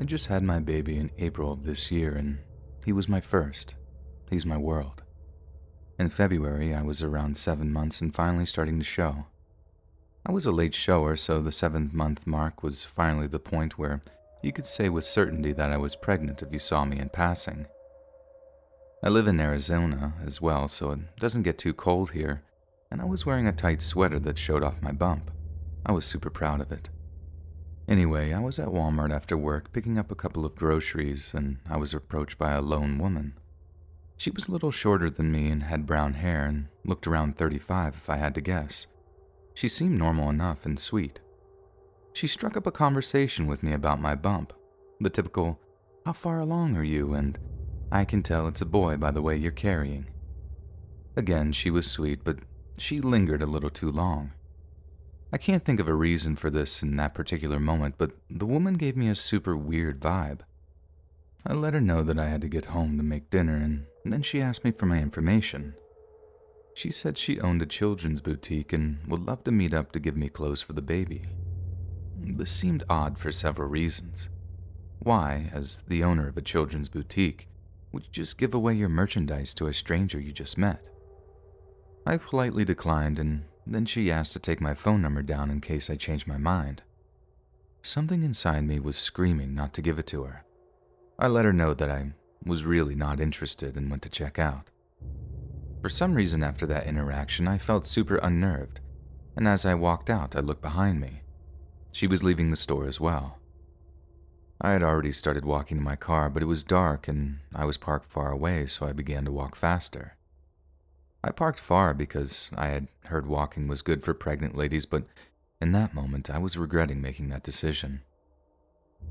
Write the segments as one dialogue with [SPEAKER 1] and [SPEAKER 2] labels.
[SPEAKER 1] I just had my baby in April of this year, and he was my first. He's my world. In February, I was around 7 months and finally starting to show. I was a late shower, so the 7th-month mark was finally the point where you could say with certainty that I was pregnant if you saw me in passing. I live in Arizona as well, so it doesn't get too cold here, and I was wearing a tight sweater that showed off my bump. I was super proud of it. Anyway, I was at Walmart after work picking up a couple of groceries, and I was approached by a lone woman. She was a little shorter than me and had brown hair and looked around 35 if I had to guess. She seemed normal enough and sweet. She struck up a conversation with me about my bump. The typical, "How far along are you?" and "I can tell it's a boy by the way you're carrying." Again, she was sweet, but she lingered a little too long. I can't think of a reason for this in that particular moment, but the woman gave me a super weird vibe. I let her know that I had to get home to make dinner, and then she asked me for my information. She said she owned a children's boutique and would love to meet up to give me clothes for the baby. This seemed odd for several reasons. Why, as the owner of a children's boutique, would you just give away your merchandise to a stranger you just met? I politely declined, and then she asked to take my phone number down in case I changed my mind. Something inside me was screaming not to give it to her. I let her know that I was really not interested and went to check out. For some reason after that interaction, I felt super unnerved, and as I walked out, I looked behind me. She was leaving the store as well. I had already started walking to my car, but it was dark and I was parked far away, so I began to walk faster. I parked far because I had heard walking was good for pregnant ladies, but in that moment, I was regretting making that decision.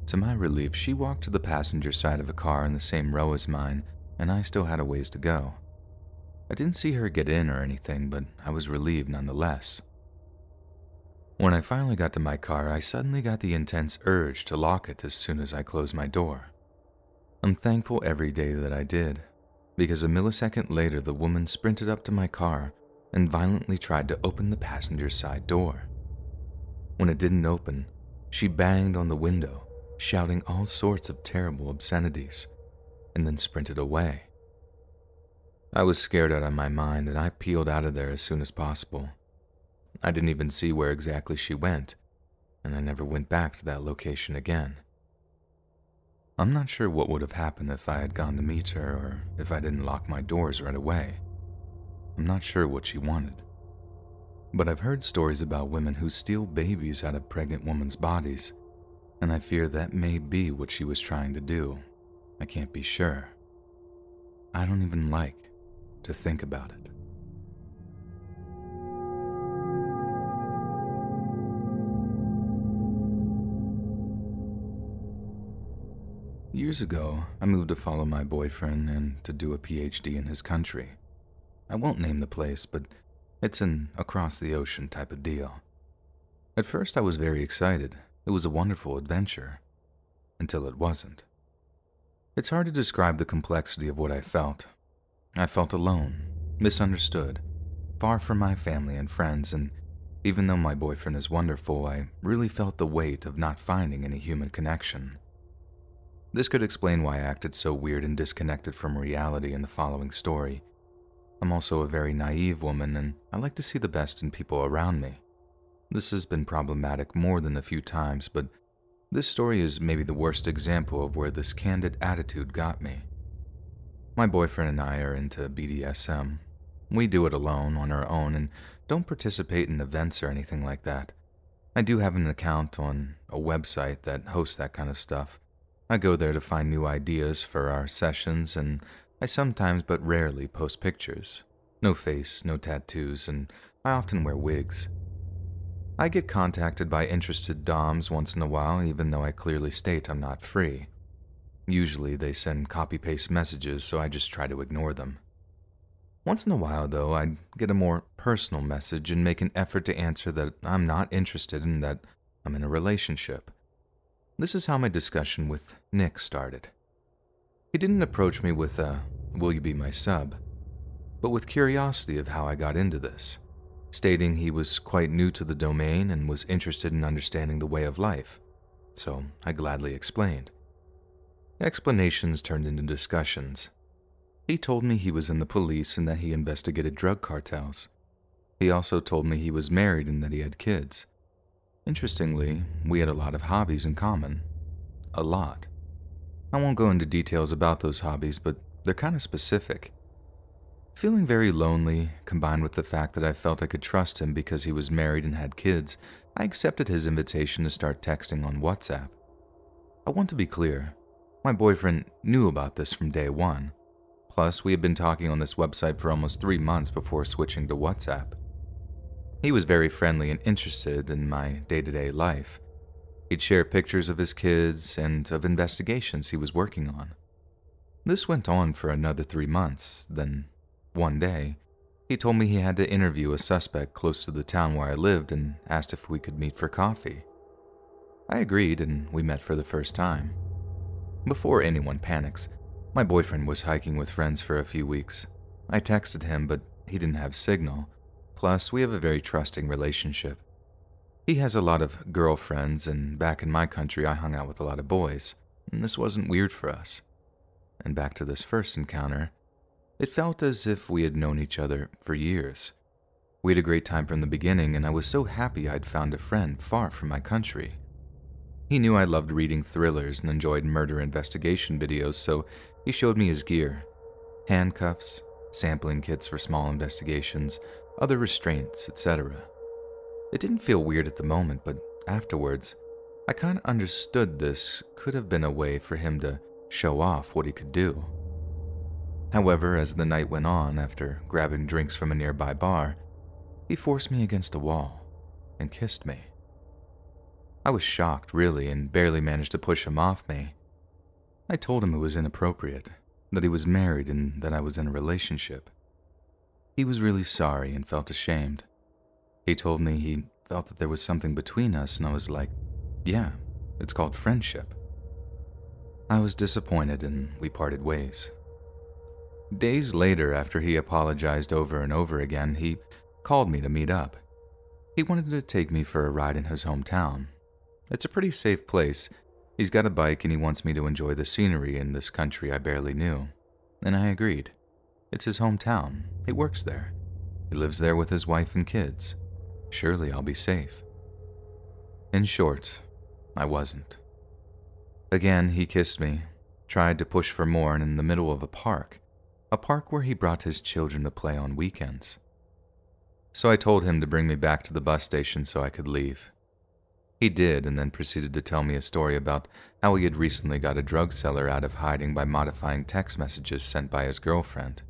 [SPEAKER 1] To my relief, she walked to the passenger side of a car in the same row as mine, and I still had a ways to go. I didn't see her get in or anything, but I was relieved nonetheless. When I finally got to my car, I suddenly got the intense urge to lock it as soon as I closed my door. I'm thankful every day that I did, because a millisecond later the woman sprinted up to my car and violently tried to open the passenger side door. When it didn't open, she banged on the window, shouting all sorts of terrible obscenities, and then sprinted away. I was scared out of my mind and I peeled out of there as soon as possible. I didn't even see where exactly she went, and I never went back to that location again. I'm not sure what would have happened if I had gone to meet her or if I didn't lock my doors right away. I'm not sure what she wanted. But I've heard stories about women who steal babies out of pregnant women's bodies, and I fear that may be what she was trying to do. I can't be sure. I don't even like to think about it. Years ago, I moved to follow my boyfriend and to do a PhD in his country. I won't name the place, but it's an across-the-ocean type of deal. At first, I was very excited. It was a wonderful adventure. Until it wasn't. It's hard to describe the complexity of what I felt. I felt alone, misunderstood, far from my family and friends, and even though my boyfriend is wonderful, I really felt the weight of not finding any human connection. This could explain why I acted so weird and disconnected from reality in the following story. I'm also a very naive woman, and I like to see the best in people around me. This has been problematic more than a few times, but this story is maybe the worst example of where this candid attitude got me. My boyfriend and I are into BDSM. We do it alone, on our own, and don't participate in events or anything like that. I do have an account on a website that hosts that kind of stuff. I go there to find new ideas for our sessions, and I sometimes but rarely post pictures. No face, no tattoos, and I often wear wigs. I get contacted by interested doms once in a while, even though I clearly state I'm not free. Usually they send copy-paste messages, so I just try to ignore them. Once in a while, though, I'd get a more personal message and make an effort to answer that I'm not interested and that I'm in a relationship. This is how my discussion with Nick started. He didn't approach me with a, "Will you be my sub?" but with curiosity of how I got into this, stating he was quite new to the domain and was interested in understanding the way of life, so I gladly explained. Explanations turned into discussions. He told me he was in the police and that he investigated drug cartels. He also told me he was married and that he had kids. Interestingly, we had a lot of hobbies in common. A lot. I won't go into details about those hobbies, but they're kind of specific. Feeling very lonely, combined with the fact that I felt I could trust him because he was married and had kids, I accepted his invitation to start texting on WhatsApp. I want to be clear, my boyfriend knew about this from day one. Plus, we had been talking on this website for almost 3 months before switching to WhatsApp. He was very friendly and interested in my day-to-day life. He'd share pictures of his kids and of investigations he was working on. This went on for another 3 months, then one day, he told me he had to interview a suspect close to the town where I lived and asked if we could meet for coffee. I agreed and we met for the first time. Before anyone panics, my boyfriend was hiking with friends for a few weeks. I texted him, but he didn't have signal. Plus, we have a very trusting relationship. He has a lot of girlfriends, and back in my country, I hung out with a lot of boys, and this wasn't weird for us. And back to this first encounter, it felt as if we had known each other for years. We had a great time from the beginning, and I was so happy I'd found a friend far from my country. He knew I loved reading thrillers and enjoyed murder investigation videos, so he showed me his gear: handcuffs, sampling kits for small investigations, other restraints, etc. It didn't feel weird at the moment, but afterwards, I kind of understood this could have been a way for him to show off what he could do. However, as the night went on, after grabbing drinks from a nearby bar, he forced me against a wall and kissed me. I was shocked, really, and barely managed to push him off me. I told him it was inappropriate, that he was married and that I was in a relationship. He was really sorry and felt ashamed. He told me he felt that there was something between us, and I was like, yeah, it's called friendship. I was disappointed and we parted ways. Days later, after he apologized over and over again, he called me to meet up. He wanted to take me for a ride in his hometown. It's a pretty safe place. He's got a bike and he wants me to enjoy the scenery in this country I barely knew. And I agreed. It's his hometown. He works there. He lives there with his wife and kids. Surely I'll be safe. In short, I wasn't. Again, he kissed me, tried to push for more, and in the middle of a park where he brought his children to play on weekends. So I told him to bring me back to the bus station so I could leave. He did, and then proceeded to tell me a story about how he had recently got a drug seller out of hiding by modifying text messages sent by his girlfriend.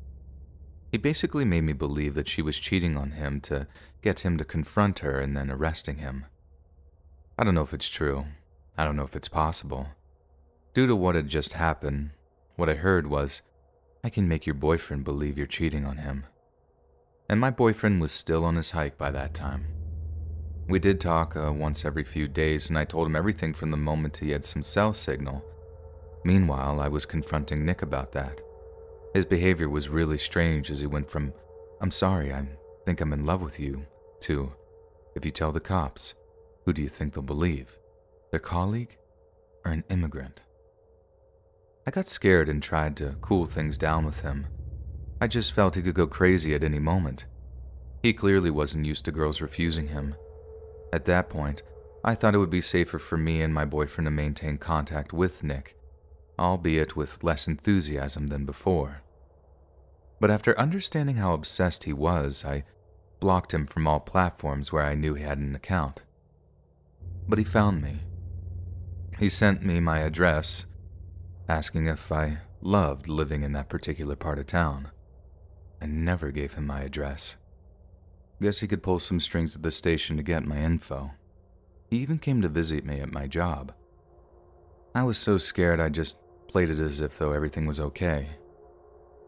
[SPEAKER 1] He basically made me believe that she was cheating on him to get him to confront her and then arresting him. I don't know if it's true. I don't know if it's possible. Due to what had just happened, what I heard was, I can make your boyfriend believe you're cheating on him. And my boyfriend was still on his hike by that time. We did talk once every few days, and I told him everything from the moment he had some cell signal. Meanwhile, I was confronting Nick about that. His behavior was really strange as he went from, I'm sorry, I think I'm in love with you, to, if you tell the cops, who do you think they'll believe? Their colleague or an immigrant? I got scared and tried to cool things down with him. I just felt he could go crazy at any moment. He clearly wasn't used to girls refusing him. At that point, I thought it would be safer for me and my boyfriend to maintain contact with Nick, albeit with less enthusiasm than before. But after understanding how obsessed he was, I blocked him from all platforms where I knew he had an account. But he found me. He sent me my address, asking if I loved living in that particular part of town. I never gave him my address. Guess he could pull some strings at the station to get my info. He even came to visit me at my job. I was so scared I just played it as if though everything was okay.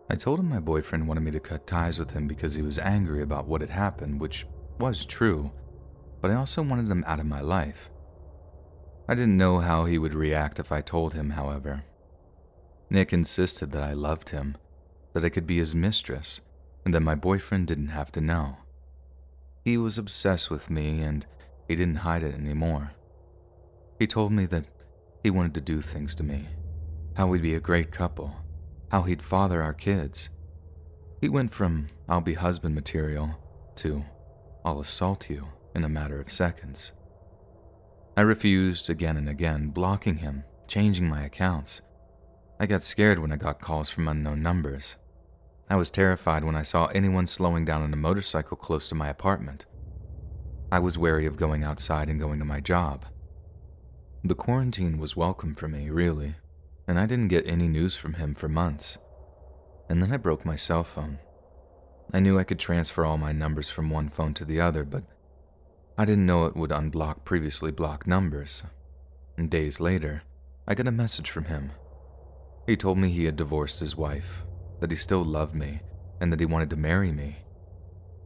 [SPEAKER 1] I told him my boyfriend wanted me to cut ties with him because he was angry about what had happened, which was true, but I also wanted him out of my life. I didn't know how he would react if I told him, however. Nick insisted that I loved him, that I could be his mistress, and that my boyfriend didn't have to know. He was obsessed with me, and he didn't hide it anymore. He told me that he wanted to do things to me. how we'd be a great couple, how he'd father our kids. He went from "I'll be husband" material to "I'll assault you" in a matter of seconds. I refused again and again, blocking him, changing my accounts. I got scared when I got calls from unknown numbers. I was terrified when I saw anyone slowing down on a motorcycle close to my apartment. I was wary of going outside and going to my job. The quarantine was welcome for me, really, and I didn't get any news from him for months. And then I broke my cell phone. I knew I could transfer all my numbers from one phone to the other, but I didn't know it would unblock previously blocked numbers. And days later, I got a message from him. He told me he had divorced his wife, that he still loved me, and that he wanted to marry me.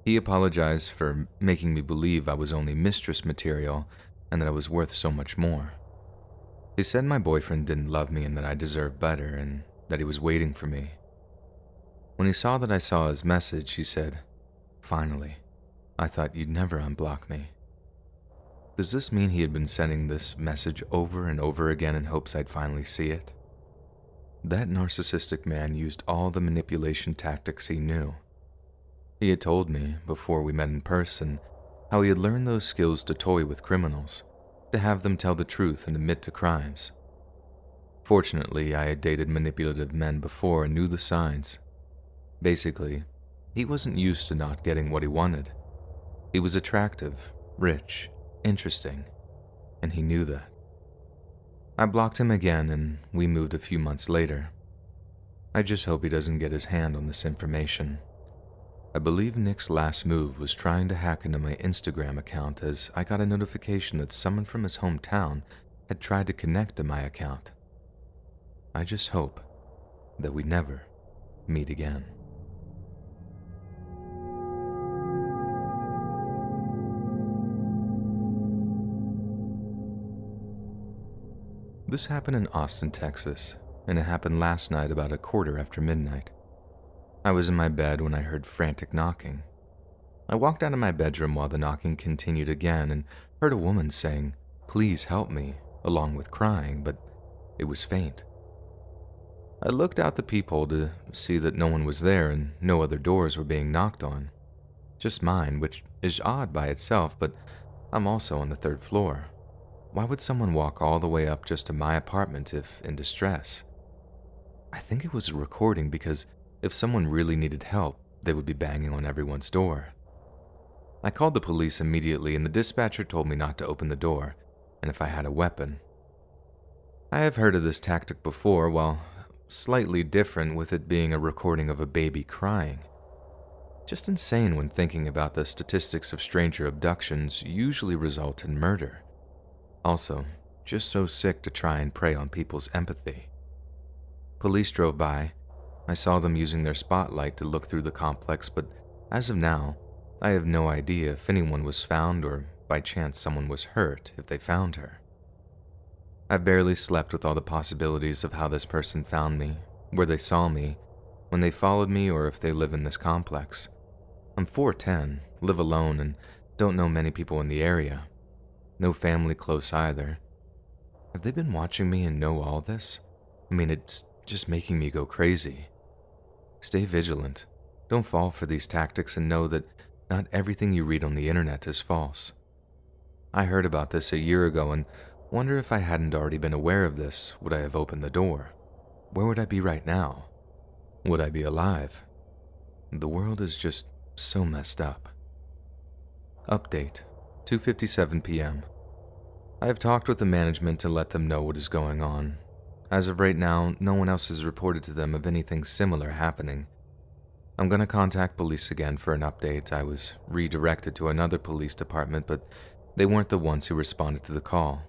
[SPEAKER 1] He apologized for making me believe I was only mistress material and that I was worth so much more. He said my boyfriend didn't love me and that I deserved better and that he was waiting for me. When he saw that I saw his message, he said, "Finally, I thought you'd never unblock me." Does this mean he had been sending this message over and over again in hopes I'd finally see it? That narcissistic man used all the manipulation tactics he knew. He had told me, before we met in person, how he had learned those skills to toy with criminals, to have them tell the truth and admit to crimes. Fortunately, I had dated manipulative men before and knew the signs. Basically, he wasn't used to not getting what he wanted. He was attractive, rich, interesting, and he knew that. I blocked him again and we moved a few months later. I just hope he doesn't get his hand on this information. I believe Nick's last move was trying to hack into my Instagram account as I got a notification that someone from his hometown had tried to connect to my account. I just hope that we never meet again. This happened in Austin, Texas, and it happened last night about midnight. I was in my bed when I heard frantic knocking. I walked out of my bedroom while the knocking continued again and heard a woman saying, "Please help me," along with crying, but it was faint. I looked out the peephole to see that no one was there and no other doors were being knocked on. Just mine, which is odd by itself, but I'm also on the 3rd floor. Why would someone walk all the way up just to my apartment if in distress? I think it was a recording because if someone really needed help, they would be banging on everyone's door. I called the police immediately and the dispatcher told me not to open the door and if I had a weapon. I have heard of this tactic before, while slightly different with it being a recording of a baby crying. Just insane when thinking about the statistics of stranger abductions usually result in murder. Also, just so sick to try and prey on people's empathy. Police drove by. I saw them using their spotlight to look through the complex, but as of now, I have no idea if anyone was found or by chance someone was hurt if they found her. I barely slept with all the possibilities of how this person found me, where they saw me, when they followed me, or if they live in this complex. I'm 4'10", live alone, and don't know many people in the area. No family close either. Have they been watching me and know all this? I mean, it's just making me go crazy. Stay vigilant. Don't fall for these tactics and know that not everything you read on the internet is false. I heard about this a year ago and wonder if I hadn't already been aware of this, would I have opened the door? Where would I be right now? Would I be alive? The world is just so messed up. Update, 2:57 p.m. I have talked with the management to let them know what is going on. As of right now, no one else has reported to them of anything similar happening. I'm going to contact police again for an update. I was redirected to another police department, but they weren't the ones who responded to the call.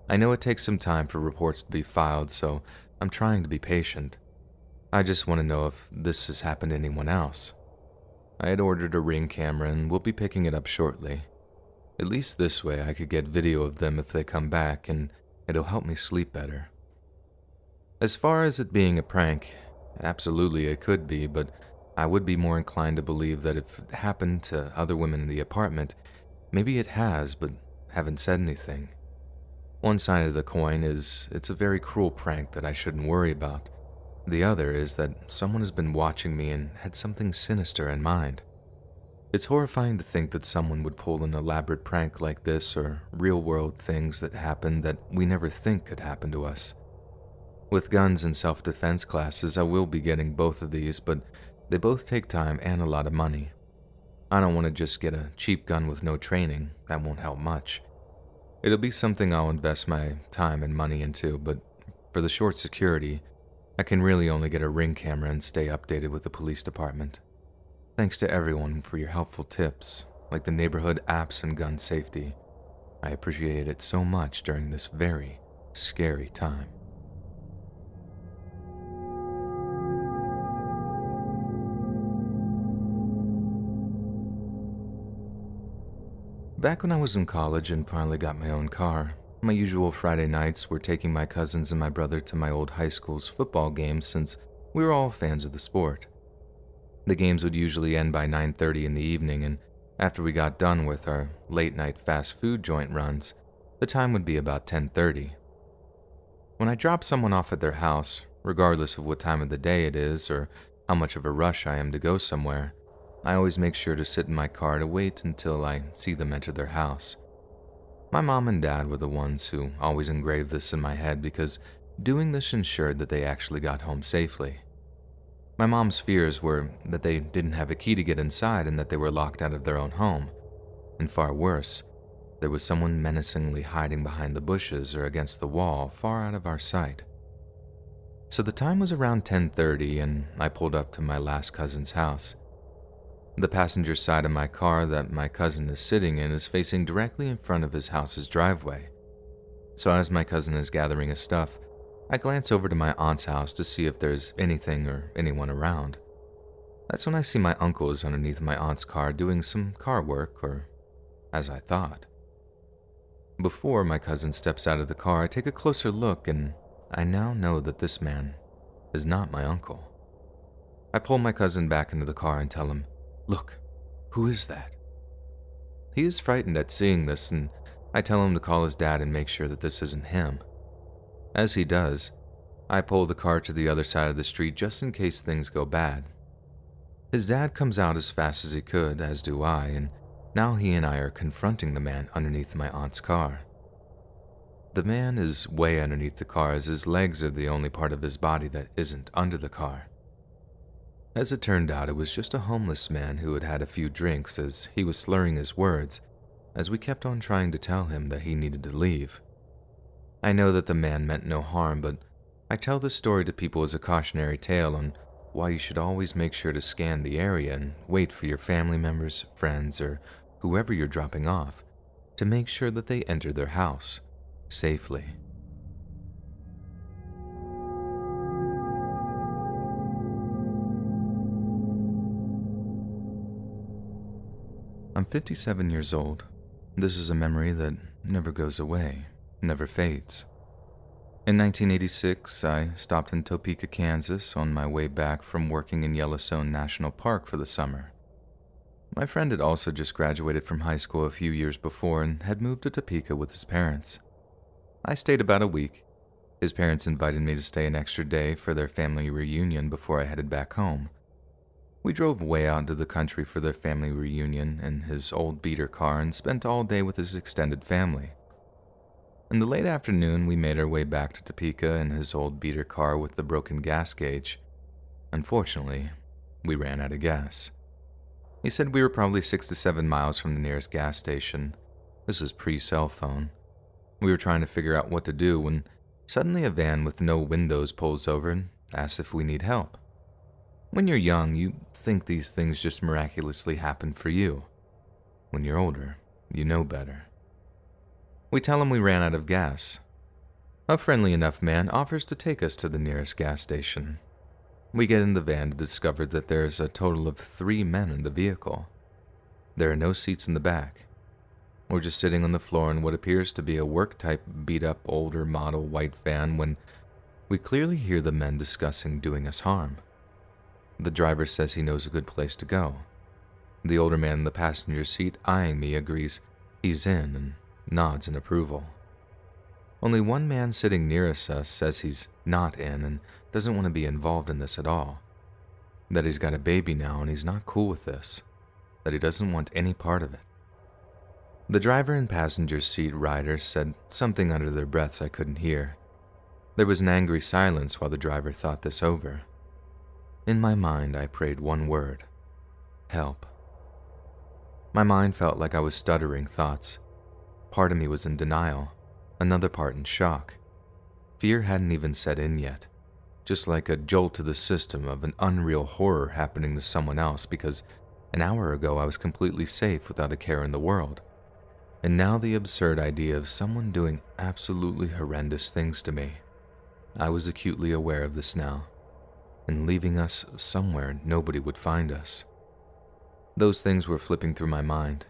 [SPEAKER 1] I know it takes some time for reports to be filed, so I'm trying to be patient. I just want to know if this has happened to anyone else. I had ordered a Ring camera and we'll be picking it up shortly. At least this way I could get video of them if they come back, and it'll help me sleep better. As far as it being a prank, absolutely it could be, but I would be more inclined to believe that if it happened to other women in the apartment, maybe it has, but haven't said anything. One side of the coin is it's a very cruel prank that I shouldn't worry about. The other is that someone has been watching me and had something sinister in mind. It's horrifying to think that someone would pull an elaborate prank like this or real-world things that happen that we never think could happen to us. With guns and self-defense classes, I will be getting both of these, but they both take time and a lot of money. I don't want to just get a cheap gun with no training. That won't help much. It'll be something I'll invest my time and money into, but for the short security, I can really only get a Ring camera and stay updated with the police department. Thanks to everyone for your helpful tips, like the neighborhood apps and gun safety. I appreciate it so much during this very scary time. Back when I was in college and finally got my own car, my usual Friday nights were taking my cousins and my brother to my old high school's football games since we were all fans of the sport. The games would usually end by 9:30 in the evening, and after we got done with our late-night fast food joint runs, the time would be about 10:30. When I drop someone off at their house, regardless of what time of the day it is or how much of a rush I am to go somewhere, I always make sure to sit in my car to wait until I see them enter their house. My mom and dad were the ones who always engraved this in my head because doing this ensured that they actually got home safely. My mom's fears were that they didn't have a key to get inside and that they were locked out of their own home. And far worse, there was someone menacingly hiding behind the bushes or against the wall far out of our sight. So the time was around 10:30 and I pulled up to my last cousin's house. The passenger side of my car that my cousin is sitting in is facing directly in front of his house's driveway. So as my cousin is gathering his stuff, I glance over to my aunt's house to see if there's anything or anyone around. That's when I see my uncle is underneath my aunt's car doing some car work, or as I thought. Before my cousin steps out of the car, I take a closer look and I now know that this man is not my uncle. I pull my cousin back into the car and tell him, "Look, who is that?" He is frightened at seeing this, and I tell him to call his dad and make sure that this isn't him. As he does, I pull the car to the other side of the street just in case things go bad. His dad comes out as fast as he could, as do I, and now he and I are confronting the man underneath my aunt's car. The man is way underneath the car as his legs are the only part of his body that isn't under the car. As it turned out, it was just a homeless man who had had a few drinks as he was slurring his words as we kept on trying to tell him that he needed to leave. I know that the man meant no harm, but I tell this story to people as a cautionary tale on why you should always make sure to scan the area and wait for your family members, friends, or whoever you're dropping off to make sure that they enter their house safely. I'm 57 years old. This is a memory that never goes away, never fades. In 1986, I stopped in Topeka, Kansas on my way back from working in Yellowstone National Park for the summer. My friend had also just graduated from high school a few years before and had moved to Topeka with his parents. I stayed about a week. His parents invited me to stay an extra day for their family reunion before I headed back home. We drove way out into the country for their family reunion in his old beater car and spent all day with his extended family. In the late afternoon, we made our way back to Topeka in his old beater car with the broken gas gauge. Unfortunately, we ran out of gas. He said we were probably 6 to 7 miles from the nearest gas station. This was pre-cell phone. We were trying to figure out what to do when suddenly a van with no windows pulls over and asks if we need help. When you're young, you think these things just miraculously happen for you. When you're older, you know better. We tell him we ran out of gas. A friendly enough man offers to take us to the nearest gas station. We get in the van to discover that there's a total of 3 men in the vehicle. There are no seats in the back. We're just sitting on the floor in what appears to be a work-type beat-up older model white van when we clearly hear the men discussing doing us harm. The driver says he knows a good place to go. The older man in the passenger seat, eyeing me, agrees he's in and nods in approval. Only one man sitting nearest us says he's not in and doesn't want to be involved in this at all. That he's got a baby now and he's not cool with this. That he doesn't want any part of it. The driver and passenger seat riders said something under their breaths I couldn't hear. There was an angry silence while the driver thought this over. In my mind, I prayed one word: help. My mind felt like I was stuttering thoughts. Part of me was in denial, another part in shock. Fear hadn't even set in yet, just like a jolt to the system of an unreal horror happening to someone else because an hour ago I was completely safe without a care in the world. And now the absurd idea of someone doing absolutely horrendous things to me. I was acutely aware of this now, and leaving us somewhere nobody would find us. Those things were flipping through my mind.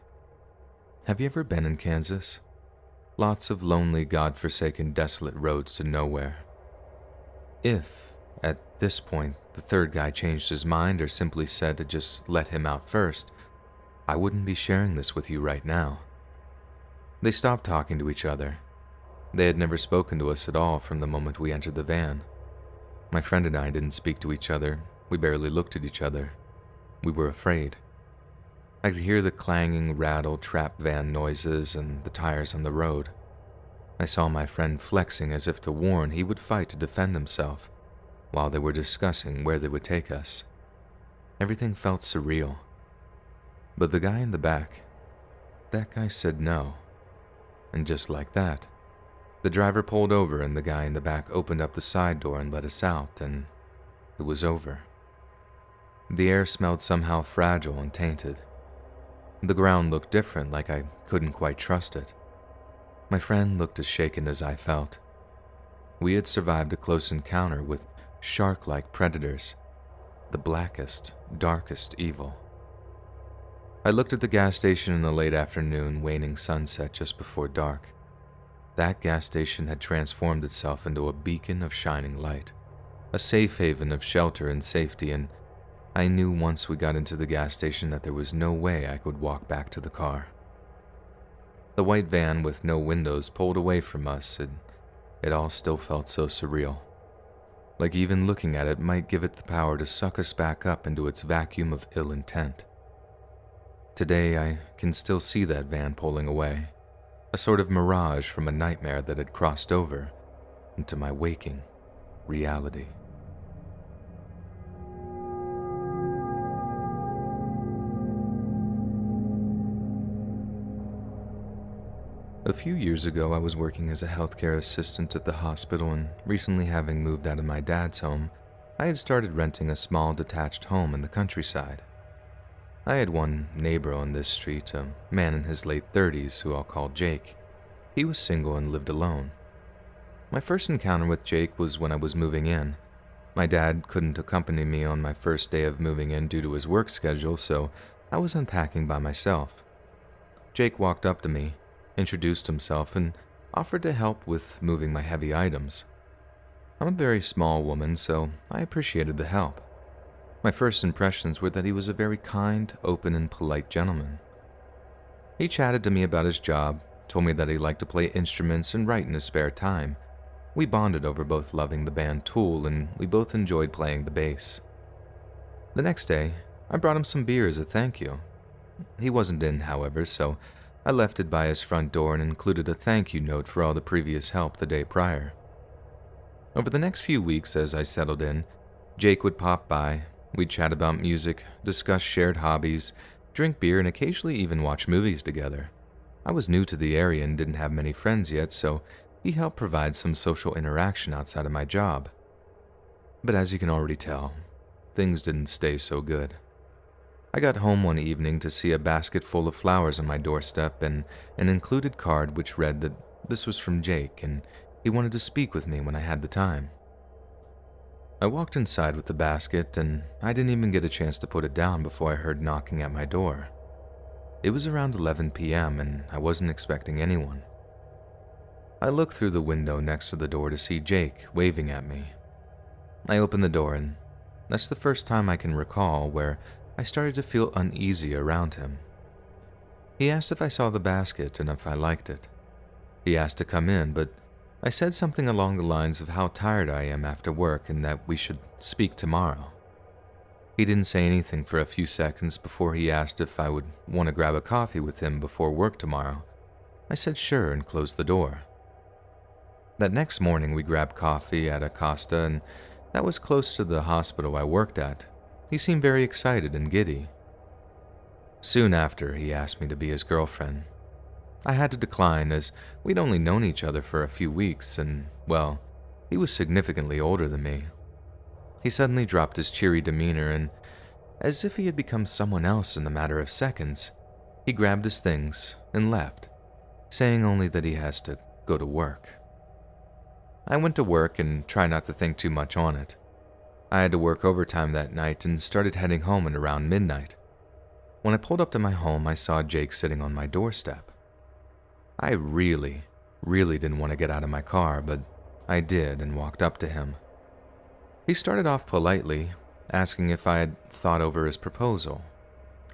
[SPEAKER 1] Have you ever been in Kansas? Lots of lonely, God-forsaken, desolate roads to nowhere. If, at this point, the third guy changed his mind or simply said to just let him out first, I wouldn't be sharing this with you right now. They stopped talking to each other. They had never spoken to us at all from the moment we entered the van. My friend and I didn't speak to each other. We barely looked at each other. We were afraid. I could hear the clanging, rattle, trap van noises and the tires on the road. I saw my friend flexing as if to warn he would fight to defend himself, while they were discussing where they would take us. Everything felt surreal. But the guy in the back, that guy said no. And just like that, the driver pulled over and the guy in the back opened up the side door and let us out, and it was over. The air smelled somehow fragile and tainted. The ground looked different, like I couldn't quite trust it. My friend looked as shaken as I felt. We had survived a close encounter with shark-like predators, the blackest, darkest evil. I looked at the gas station in the late afternoon, waning sunset just before dark. That gas station had transformed itself into a beacon of shining light, a safe haven of shelter and safety, and I knew once we got into the gas station that there was no way I could walk back to the car. The white van with no windows pulled away from us, and it all still felt so surreal. Like even looking at it might give it the power to suck us back up into its vacuum of ill intent. Today I can still see that van pulling away, a sort of mirage from a nightmare that had crossed over into my waking reality. A few years ago, I was working as a healthcare assistant at the hospital, and recently having moved out of my dad's home, I had started renting a small detached home in the countryside. I had one neighbor on this street, a man in his late 30s who I'll call Jake. He was single and lived alone. My first encounter with Jake was when I was moving in. My dad couldn't accompany me on my first day of moving in due to his work schedule, so I was unpacking by myself. Jake walked up to me, introduced himself, and offered to help with moving my heavy items. I'm a very small woman, so I appreciated the help. My first impressions were that he was a very kind, open, and polite gentleman. He chatted to me about his job, told me that he liked to play instruments and write in his spare time. We bonded over both loving the band Tool, and we both enjoyed playing the bass. The next day, I brought him some beer as a thank you. He wasn't in, however, so I left it by his front door and included a thank you note for all the previous help the day prior. Over the next few weeks, as I settled in, Jake would pop by. We'd chat about music, discuss shared hobbies, drink beer, and occasionally even watch movies together. I was new to the area and didn't have many friends yet, so he helped provide some social interaction outside of my job. But as you can already tell, things didn't stay so good. I got home one evening to see a basket full of flowers on my doorstep and an included card which read that this was from Jake and he wanted to speak with me when I had the time. I walked inside with the basket, and I didn't even get a chance to put it down before I heard knocking at my door. It was around 11 p.m., and I wasn't expecting anyone. I looked through the window next to the door to see Jake waving at me. I opened the door, and that's the first time I can recall where I started to feel uneasy around him. He asked if I saw the basket and if I liked it. He asked to come in, but I said something along the lines of how tired I am after work and that we should speak tomorrow. He didn't say anything for a few seconds before he asked if I would want to grab a coffee with him before work tomorrow. I said sure and closed the door. That next morning we grabbed coffee at Acosta, and that was close to the hospital I worked at. He seemed very excited and giddy. Soon after, he asked me to be his girlfriend. I had to decline as we'd only known each other for a few weeks and, well, he was significantly older than me. He suddenly dropped his cheery demeanor and, as if he had become someone else in a matter of seconds, he grabbed his things and left, saying only that he has to go to work. I went to work and tried not to think too much on it. I had to work overtime that night and started heading home at around midnight. When I pulled up to my home, I saw Jake sitting on my doorstep. I really didn't want to get out of my car, but I did and walked up to him. He started off politely, asking if I had thought over his proposal.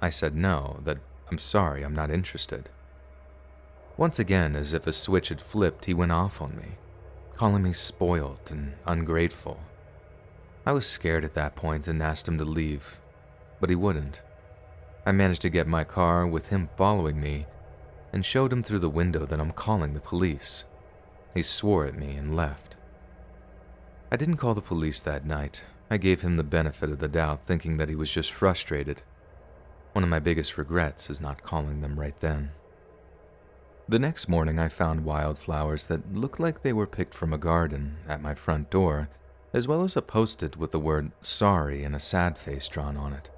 [SPEAKER 1] I said no, that I'm sorry, I'm not interested. Once again, as if a switch had flipped, he went off on me, calling me spoiled and ungrateful. I was scared at that point and asked him to leave, but he wouldn't. I managed to get my car with him following me and showed him through the window that I'm calling the police. He swore at me and left. I didn't call the police that night. I gave him the benefit of the doubt, thinking that he was just frustrated. One of my biggest regrets is not calling them right then. The next morning, I found wildflowers that looked like they were picked from a garden at my front door, as well as a post-it with the word sorry and a sad face drawn on it.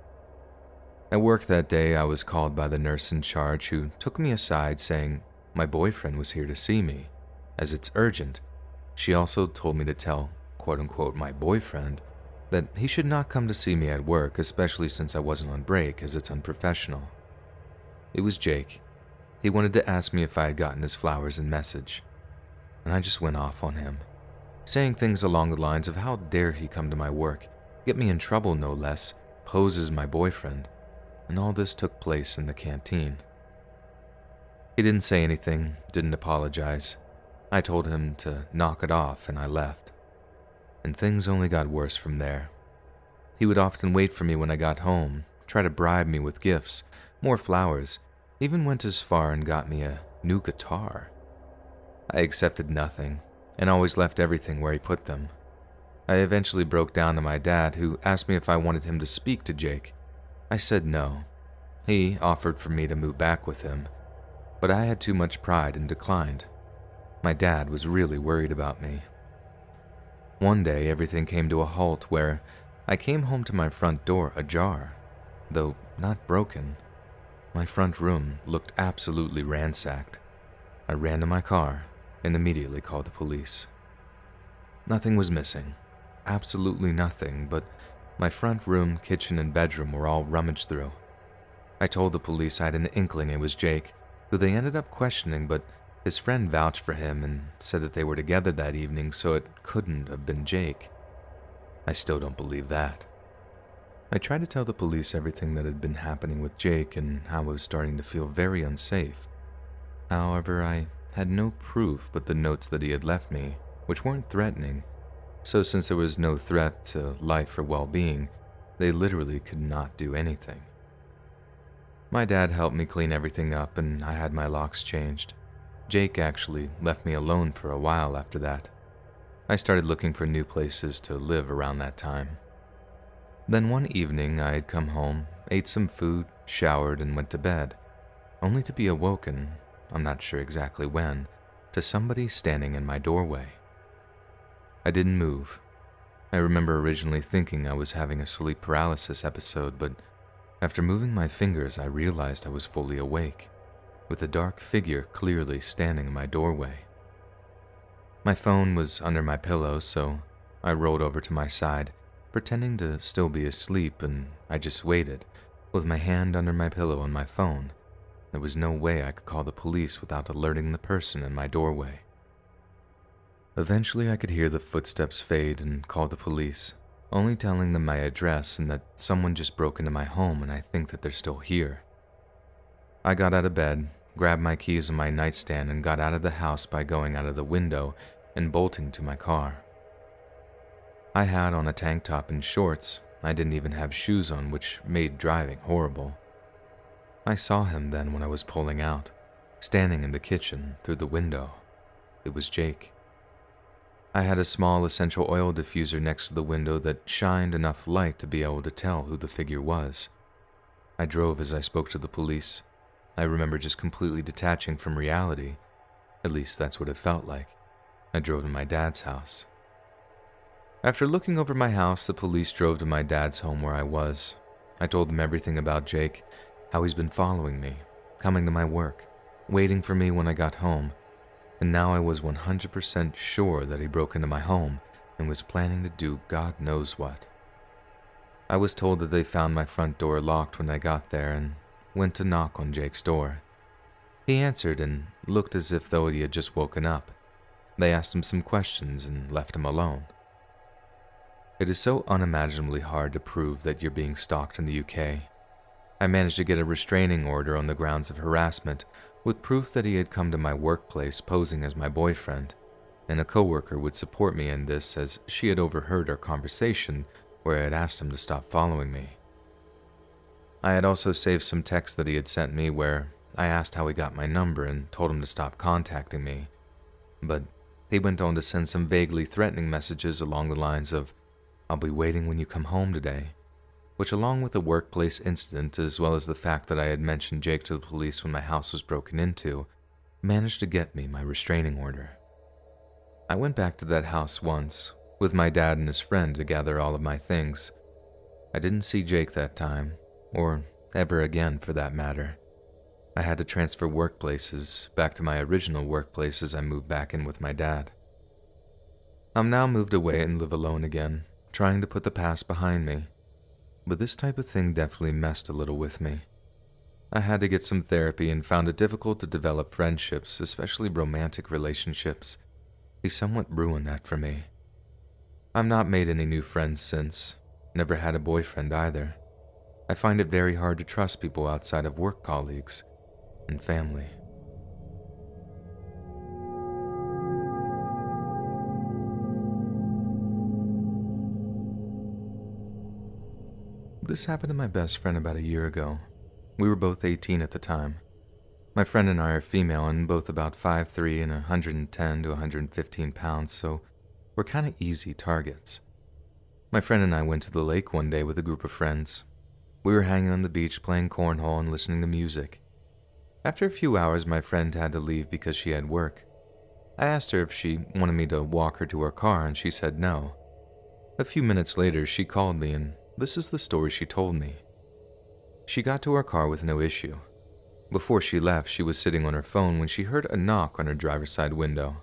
[SPEAKER 1] At work that day, I was called by the nurse in charge who took me aside saying my boyfriend was here to see me, as it's urgent. She also told me to tell, quote-unquote, my boyfriend that he should not come to see me at work, especially since I wasn't on break, as it's unprofessional. It was Jake. He wanted to ask me if I had gotten his flowers and message, and I just went off on him, saying things along the lines of how dare he come to my work, get me in trouble no less, pose as my boyfriend, and all this took place in the canteen. He didn't say anything, didn't apologize. I told him to knock it off and I left. And things only got worse from there. He would often wait for me when I got home, try to bribe me with gifts, more flowers, even went as far and got me a new guitar. I accepted nothing and always left everything where he put them. I eventually broke down to my dad, who asked me if I wanted him to speak to Jake. I said no. He offered for me to move back with him, but I had too much pride and declined. My dad was really worried about me. One day, everything came to a halt where I came home to my front door ajar, though not broken. My front room looked absolutely ransacked. I ran to my car and immediately called the police. Nothing was missing, absolutely nothing, but my front room, kitchen, and bedroom were all rummaged through. I told the police I had an inkling it was Jake, who they ended up questioning, but his friend vouched for him and said that they were together that evening, so it couldn't have been Jake. I still don't believe that. I tried to tell the police everything that had been happening with Jake and how I was starting to feel very unsafe. However, I had no proof but the notes that he had left me, which weren't threatening. So since there was no threat to life or well-being, they literally could not do anything. My dad helped me clean everything up and I had my locks changed. Jake actually left me alone for a while after that. I started looking for new places to live around that time. Then one evening I had come home, ate some food, showered, and went to bed, only to be awoken, I'm not sure exactly when, to somebody standing in my doorway. I didn't move. I remember originally thinking I was having a sleep paralysis episode, but after moving my fingers, I realized I was fully awake, with a dark figure clearly standing in my doorway. My phone was under my pillow, so I rolled over to my side, pretending to still be asleep, and I just waited, with my hand under my pillow on my phone. There was no way I could call the police without alerting the person in my doorway. Eventually, I could hear the footsteps fade and call the police, only telling them my address and that someone just broke into my home and I think that they're still here. I got out of bed, grabbed my keys and my nightstand, and got out of the house by going out of the window and bolting to my car. I had on a tank top and shorts. I didn't even have shoes on, which made driving horrible. I saw him then when I was pulling out, standing in the kitchen through the window. It was Jake. I had a small essential oil diffuser next to the window that shined enough light to be able to tell who the figure was. I drove as I spoke to the police. I remember just completely detaching from reality. At least that's what it felt like. I drove to my dad's house. After looking over my house, the police drove to my dad's home where I was. I told them everything about Jake, how he's been following me, coming to my work, waiting for me when I got home, and now I was 100% sure that he broke into my home and was planning to do God knows what. I was told that they found my front door locked when I got there and went to knock on Jake's door. He answered and looked as if though he had just woken up. They asked him some questions and left him alone. It is so unimaginably hard to prove that you're being stalked in the UK. I managed to get a restraining order on the grounds of harassment, with proof that he had come to my workplace posing as my boyfriend, and a coworker would support me in this as she had overheard our conversation where I had asked him to stop following me. I had also saved some texts that he had sent me where I asked how he got my number and told him to stop contacting me, but he went on to send some vaguely threatening messages along the lines of, "I'll be waiting when you come home today," which, along with the workplace incident as well as the fact that I had mentioned Jake to the police when my house was broken into, managed to get me my restraining order. I went back to that house once, with my dad and his friend to gather all of my things. I didn't see Jake that time, or ever again for that matter. I had to transfer workplaces back to my original workplace as I moved back in with my dad. I'm now moved away and live alone again, trying to put the past behind me. But this type of thing definitely messed a little with me. I had to get some therapy and found it difficult to develop friendships, especially romantic relationships. He somewhat ruined that for me. I've not made any new friends since, never had a boyfriend either. I find it very hard to trust people outside of work colleagues and family. This happened to my best friend about a year ago. We were both 18 at the time. My friend and I are female and both about 5'3" and 110 to 115 pounds, so we're kind of easy targets. My friend and I went to the lake one day with a group of friends. We were hanging on the beach playing cornhole and listening to music. After a few hours, my friend had to leave because she had work. I asked her if she wanted me to walk her to her car, and she said no. A few minutes later, she called me, and this is the story she told me. She got to her car with no issue. Before she left, she was sitting on her phone when she heard a knock on her driver's side window.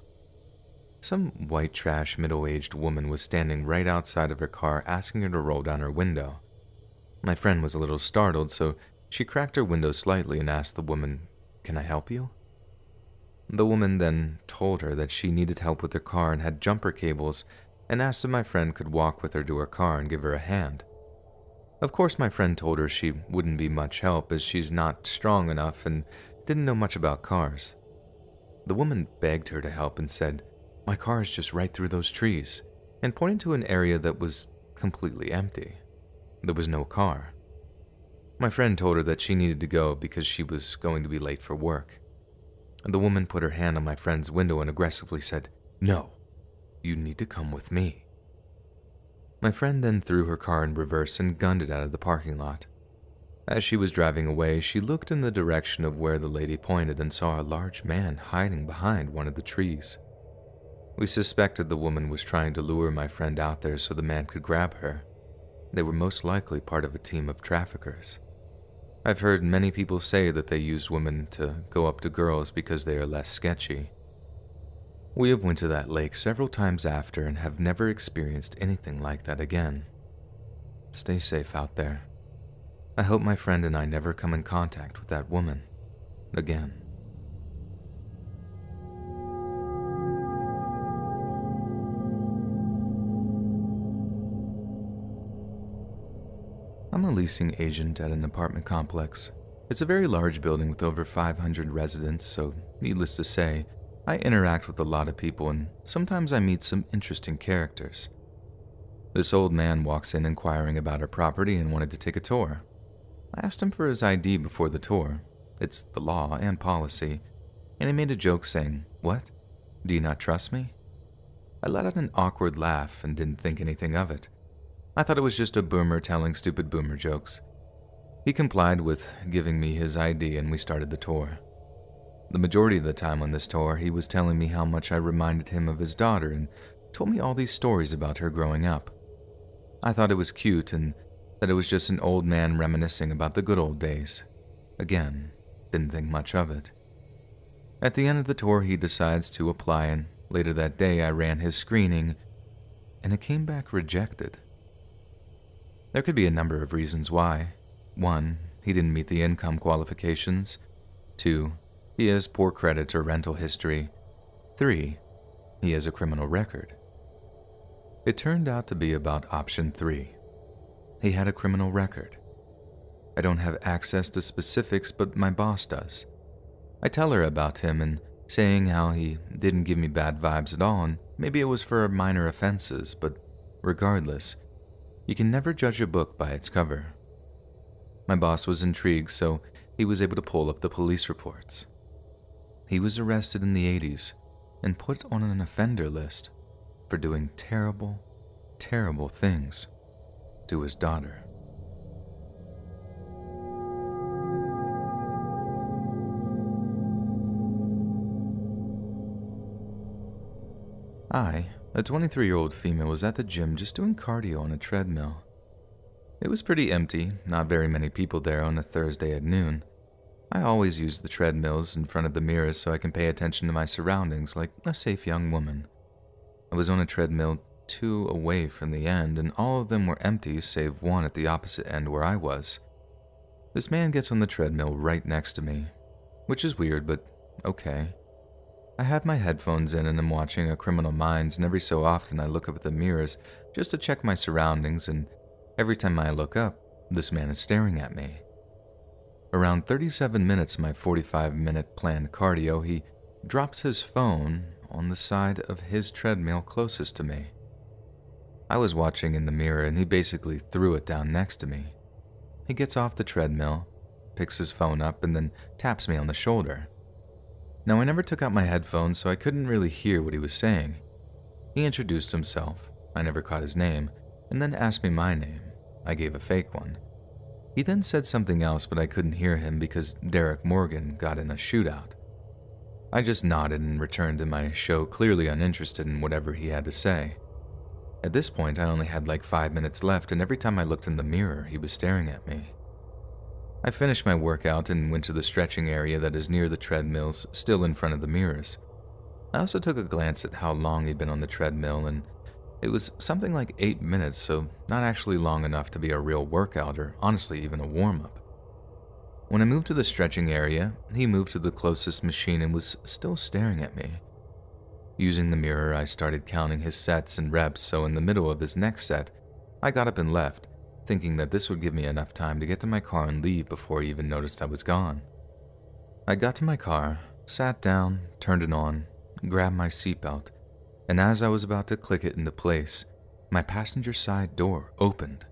[SPEAKER 1] Some white trash middle-aged woman was standing right outside of her car asking her to roll down her window. My friend was a little startled, so she cracked her window slightly and asked the woman, "Can I help you?" The woman then told her that she needed help with her car and had jumper cables, and asked if my friend could walk with her to her car and give her a hand. Of course, my friend told her she wouldn't be much help as she's not strong enough and didn't know much about cars. The woman begged her to help and said, "My car is just right through those trees," and pointed to an area that was completely empty. There was no car. My friend told her that she needed to go because she was going to be late for work. The woman put her hand on my friend's window and aggressively said, "No, you need to come with me." My friend then threw her car in reverse and gunned it out of the parking lot. As she was driving away, she looked in the direction of where the lady pointed and saw a large man hiding behind one of the trees. We suspected the woman was trying to lure my friend out there so the man could grab her. They were most likely part of a team of traffickers. I've heard many people say that they use women to go up to girls because they are less sketchy. We have went to that lake several times after and have never experienced anything like that again. Stay safe out there. I hope my friend and I never come in contact with that woman again. I'm a leasing agent at an apartment complex. It's a very large building with over 500 residents, so needless to say, I interact with a lot of people and sometimes I meet some interesting characters. This old man walks in inquiring about our property and wanted to take a tour. I asked him for his ID before the tour. It's the law and policy. And he made a joke saying, "What? Do you not trust me?" I let out an awkward laugh and didn't think anything of it. I thought it was just a boomer telling stupid boomer jokes. He complied with giving me his ID and we started the tour. The majority of the time on this tour, he was telling me how much I reminded him of his daughter and told me all these stories about her growing up. I thought it was cute and that it was just an old man reminiscing about the good old days. Again, didn't think much of it. At the end of the tour, he decides to apply, and later that day I ran his screening and it came back rejected. There could be a number of reasons why. 1, he didn't meet the income qualifications. 2, he has poor credit or rental history. 3, he has a criminal record. It turned out to be about option 3. He had a criminal record. I don't have access to specifics, but my boss does. I tell her about him and saying how he didn't give me bad vibes at all, and maybe it was for minor offenses, but regardless, you can never judge a book by its cover. My boss was intrigued, so he was able to pull up the police reports. He was arrested in the 80s and put on an offender list for doing terrible, terrible things to his daughter. I, a 23-year-old female, was at the gym just doing cardio on a treadmill. It was pretty empty, not very many people there on a Thursday at noon. I always use the treadmills in front of the mirrors so I can pay attention to my surroundings like a safe young woman. I was on a treadmill 2 away from the end, and all of them were empty save one at the opposite end where I was. This man gets on the treadmill right next to me, which is weird, but okay. I have my headphones in and I'm watching a Criminal Minds, and every so often I look up at the mirrors just to check my surroundings, and every time I look up, this man is staring at me. Around 37 minutes of my 45-minute planned cardio, he drops his phone on the side of his treadmill closest to me. I was watching in the mirror and he basically threw it down next to me. He gets off the treadmill, picks his phone up, and then taps me on the shoulder. Now, I never took out my headphones, so I couldn't really hear what he was saying. He introduced himself, I never caught his name, and then asked me my name. I gave a fake one. He then said something else, but I couldn't hear him because Derek Morgan got in a shootout. I just nodded and returned to my show, clearly uninterested in whatever he had to say. At this point, I only had like 5 minutes left, and every time I looked in the mirror, he was staring at me. I finished my workout and went to the stretching area that is near the treadmills, still in front of the mirrors. I also took a glance at how long he'd been on the treadmill, and it was something like 8 minutes, so not actually long enough to be a real workout or honestly even a warm-up. When I moved to the stretching area, he moved to the closest machine and was still staring at me. Using the mirror, I started counting his sets and reps, so in the middle of his next set, I got up and left, thinking that this would give me enough time to get to my car and leave before he even noticed I was gone. I got to my car, sat down, turned it on, grabbed my seatbelt, and as I was about to click it into place, my passenger side door opened.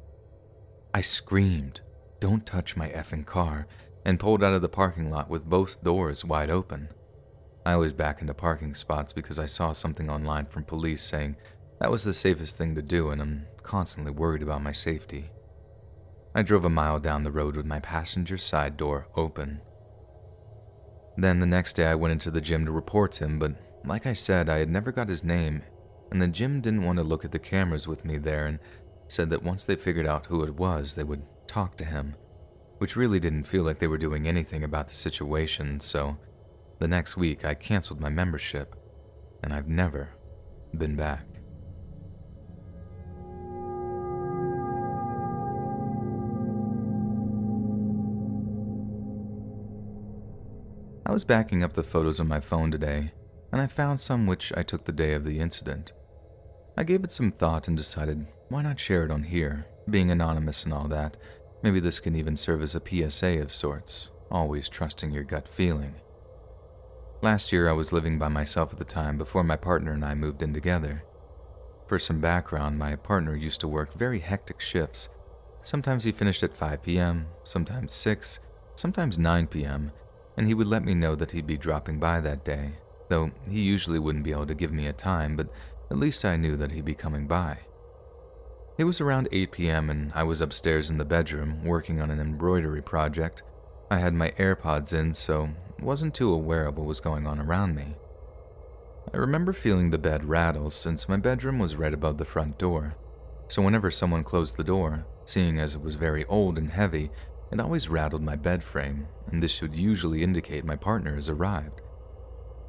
[SPEAKER 1] I screamed, "Don't touch my effing car," and pulled out of the parking lot with both doors wide open. I was back into parking spots because I saw something online from police saying that was the safest thing to do, and I'm constantly worried about my safety. I drove a mile down the road with my passenger side door open. Then the next day I went into the gym to report him, but like I said, I had never got his name, and the gym didn't want to look at the cameras with me there and said that once they figured out who it was, they would talk to him, which really didn't feel like they were doing anything about the situation, so the next week I canceled my membership, and I've never been back. I was backing up the photos on my phone today, and I found some which I took the day of the incident. I gave it some thought and decided, why not share it on here, being anonymous and all that. Maybe this can even serve as a PSA of sorts, always trusting your gut feeling. Last year I was living by myself at the time before my partner and I moved in together. For some background, my partner used to work very hectic shifts. Sometimes he finished at 5 p.m., sometimes 6, sometimes 9 p.m., and he would let me know that he'd be dropping by that day, though he usually wouldn't be able to give me a time, but at least I knew that he'd be coming by. It was around 8 p.m. and I was upstairs in the bedroom working on an embroidery project. I had my AirPods in, so wasn't too aware of what was going on around me. I remember feeling the bed rattle since my bedroom was right above the front door, so whenever someone closed the door, seeing as it was very old and heavy, it always rattled my bed frame, and this would usually indicate my partner has arrived.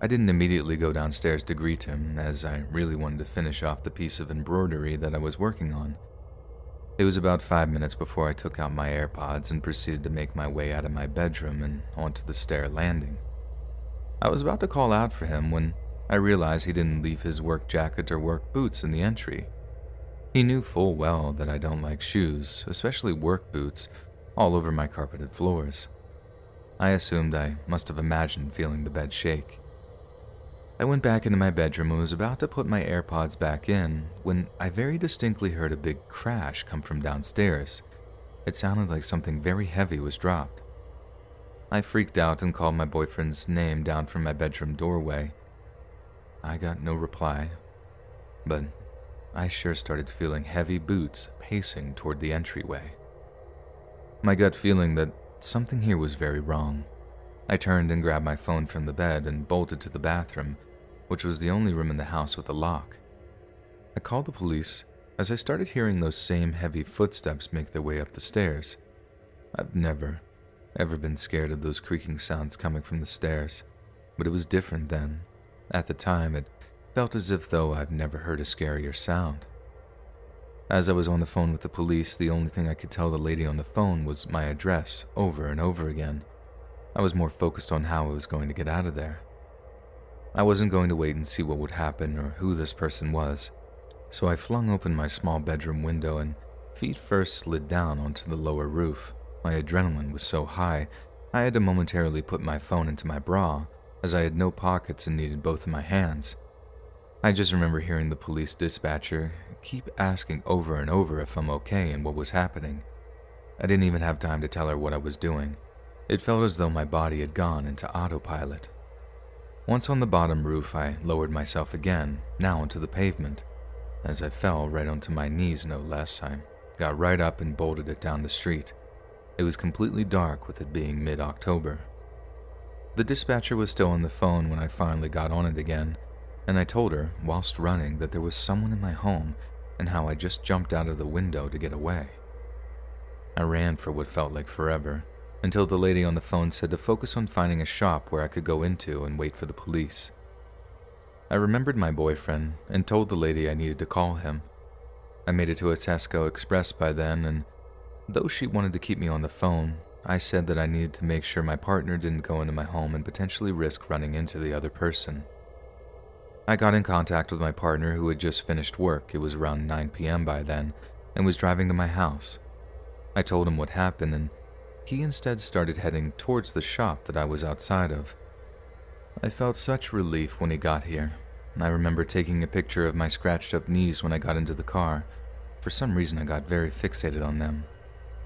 [SPEAKER 1] I didn't immediately go downstairs to greet him, as I really wanted to finish off the piece of embroidery that I was working on. It was about 5 minutes before I took out my AirPods and proceeded to make my way out of my bedroom and onto the stair landing. I was about to call out for him when I realized he didn't leave his work jacket or work boots in the entry. He knew full well that I don't like shoes, especially work boots, all over my carpeted floors. I assumed I must have imagined feeling the bed shake. I went back into my bedroom and was about to put my AirPods back in when I very distinctly heard a big crash come from downstairs. It sounded like something very heavy was dropped. I freaked out and called my boyfriend's name down from my bedroom doorway. I got no reply, but I sure started feeling heavy boots pacing toward the entryway. My gut feeling that something here was very wrong. I turned and grabbed my phone from the bed and bolted to the bathroom, which was the only room in the house with a lock. I called the police as I started hearing those same heavy footsteps make their way up the stairs. I've never, ever been scared of those creaking sounds coming from the stairs, but it was different then. At the time, it felt as if though I've never heard a scarier sound. As I was on the phone with the police, the only thing I could tell the lady on the phone was my address over and over again. I was more focused on how I was going to get out of there. I wasn't going to wait and see what would happen or who this person was, so I flung open my small bedroom window and feet first slid down onto the lower roof. My adrenaline was so high, I had to momentarily put my phone into my bra, as I had no pockets and needed both of my hands. I just remember hearing the police dispatcher keep asking over and over if I'm okay and what was happening. I didn't even have time to tell her what I was doing. It felt as though my body had gone into autopilot. Once on the bottom roof, I lowered myself again, now onto the pavement. As I fell right onto my knees, no less, I got right up and bolted it down the street. It was completely dark with it being mid-October. The dispatcher was still on the phone when I finally got on it again, and I told her, whilst running, that there was someone in my home and how I just jumped out of the window to get away. I ran for what felt like forever, until the lady on the phone said to focus on finding a shop where I could go into and wait for the police. I remembered my boyfriend and told the lady I needed to call him. I made it to a Tesco Express by then, and though she wanted to keep me on the phone, I said that I needed to make sure my partner didn't go into my home and potentially risk running into the other person. I got in contact with my partner who had just finished work. It was around 9 p.m. by then, and was driving to my house. I told him what happened, and he instead started heading towards the shop that I was outside of. I felt such relief when he got here. I remember taking a picture of my scratched up knees when I got into the car. For some reason I got very fixated on them.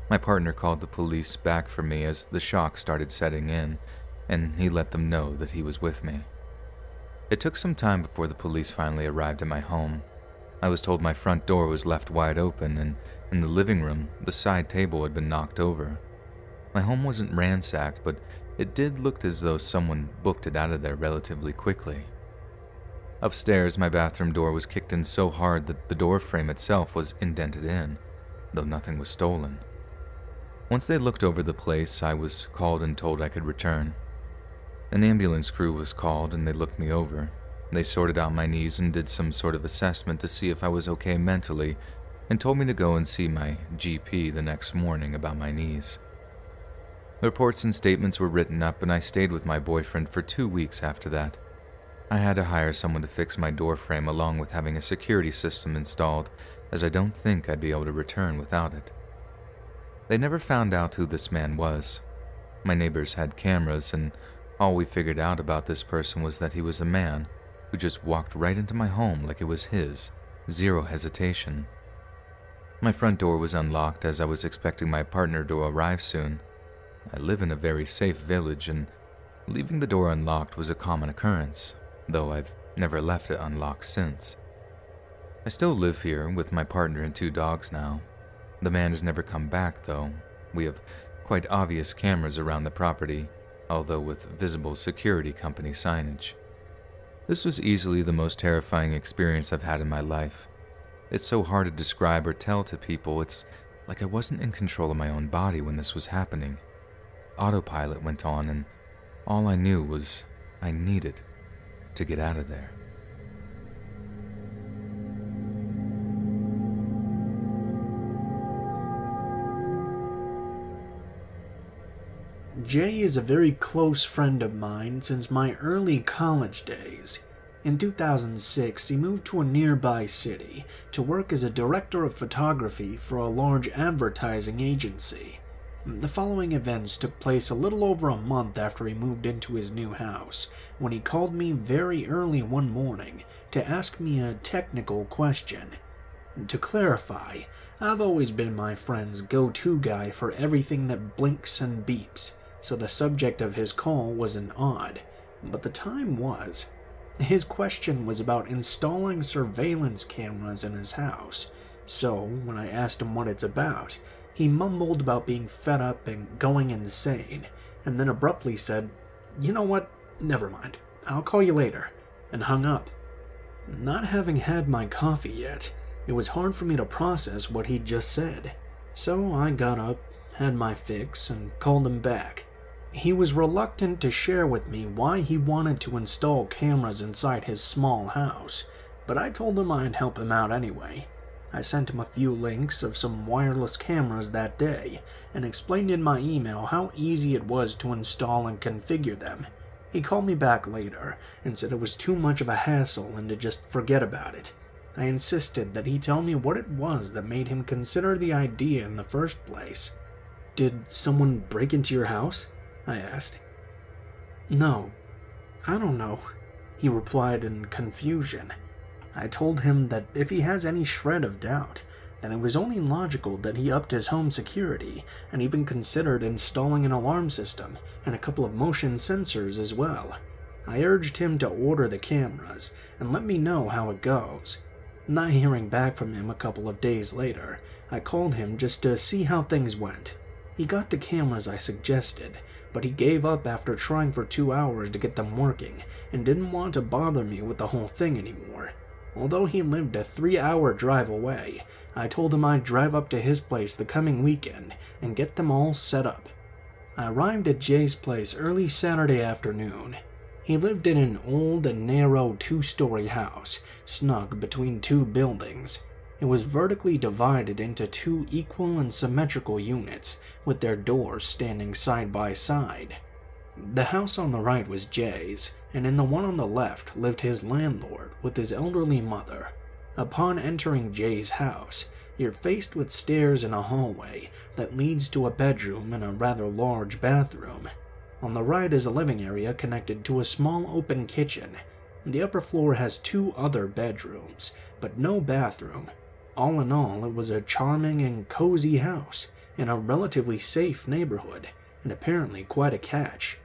[SPEAKER 1] My partner called the police back for me as the shock started setting in, and he let them know that he was with me. It took some time before the police finally arrived at my home. I was told my front door was left wide open, and in the living room, the side table had been knocked over. My home wasn't ransacked, but it did look as though someone booked it out of there relatively quickly. Upstairs, my bathroom door was kicked in so hard that the door frame itself was indented in, though nothing was stolen. Once they looked over the place, I was called and told I could return. An ambulance crew was called and they looked me over. They sorted out my knees and did some sort of assessment to see if I was okay mentally, and told me to go and see my GP the next morning about my knees. Reports and statements were written up, and I stayed with my boyfriend for 2 weeks after that. I had to hire someone to fix my door frame along with having a security system installed, as I don't think I'd be able to return without it. They never found out who this man was. My neighbors had cameras, and All we figured out about this person was that he was a man who just walked right into my home like it was his, zero hesitation. My front door was unlocked as I was expecting my partner to arrive soon. I live in a very safe village, and leaving the door unlocked was a common occurrence, though I've never left it unlocked since. I still live here with my partner and 2 dogs now. The man has never come back, though. We have quite obvious cameras around the property, although with visible security company signage. This was easily the most terrifying experience I've had in my life. It's so hard to describe or tell to people. It's like I wasn't in control of my own body when this was happening. Autopilot went on, and all I knew was I needed to get out of there.
[SPEAKER 2] Jay is a very close friend of mine since my early college days. In 2006, he moved to a nearby city to work as a director of photography for a large advertising agency. The following events took place a little over a month after he moved into his new house, when he called me very early one morning to ask me a technical question. To clarify, I've always been my friend's go-to guy for everything that blinks and beeps, so the subject of his call wasn't odd, but the time was. His question was about installing surveillance cameras in his house, so when I asked him what it's about, he mumbled about being fed up and going insane, and then abruptly said, "You know what? Never mind. I'll call you later," and hung up. Not having had my coffee yet, it was hard for me to process what he'd just said, so I got up, had my fix, and called him back. He was reluctant to share with me why he wanted to install cameras inside his small house, but I told him I'd help him out anyway. I sent him a few links of some wireless cameras that day, and explained in my email how easy it was to install and configure them. He called me back later, and said it was too much of a hassle and to just forget about it. I insisted that he tell me what it was that made him consider the idea in the first place. "Did someone break into your house?" I asked. "No, I don't know," he replied in confusion. I told him that if he has any shred of doubt, then it was only logical that he upped his home security and even considered installing an alarm system and a couple of motion sensors as well. I urged him to order the cameras and let me know how it goes. Not hearing back from him a couple of days later, I called him just to see how things went. He got the cameras I suggested, but he gave up after trying for 2 hours to get them working and didn't want to bother me with the whole thing anymore. Although he lived a 3-hour drive away, I told him I'd drive up to his place the coming weekend and get them all set up. I arrived at Jay's place early Saturday afternoon. He lived in an old and narrow 2-story house, snug between 2 buildings. It was vertically divided into 2 equal and symmetrical units, with their doors standing side by side. The house on the right was Jay's, and in the one on the left lived his landlord with his elderly mother. Upon entering Jay's house, you're faced with stairs in a hallway that leads to a bedroom and a rather large bathroom. On the right is a living area connected to a small open kitchen. The upper floor has 2 other bedrooms, but no bathroom. All in all, it was a charming and cozy house in a relatively safe neighborhood, and apparently quite a catch.